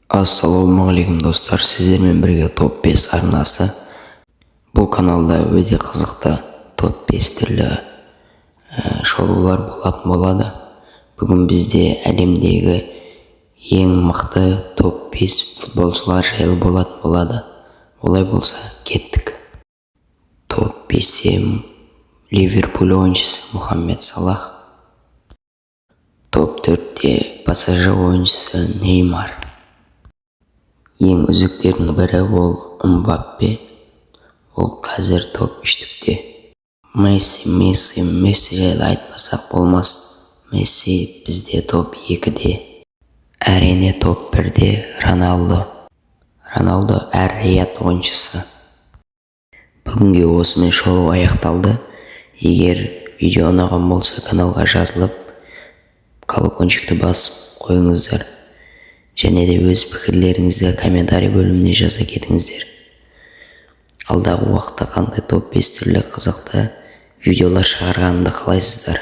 Ассалаумағалейкум достар, сіздермен бірге топ 5 арнасы. Бұл каналда өте қызықты топ 5 түрлі шолулар болатын болады. Бүгін бізде әлемдегі ең мықты топ 5 футболшылар жайлы болатын болады. Олай болса, кеттік. Топ 5-те Ливерпуль ойыншысы Мухаммед Салах. Топ 4-те ПСЖ ойыншысы Неймар. Ең үздіктердің бірі ол Мбаппе. Ол қазір топ 3-те. Месси жайлы айтпасақ болмас. Месси бізде топ 2-де. Әрине топ 1-де Роналдо. Роналдо әр-рияд ойыншысы. Бүгінге осымен шолу аяқталды. Егер видео ұнаған болса, каналға жазылып, колокольчикті басып қойыңыздар. Және де өз пікірлеріңізді комментарий бөліміне жаза кетіңіздер. Алдағы уақытта қандай топ 5 түрлі қызықты видеолар шығарғанымды қалайсыздар?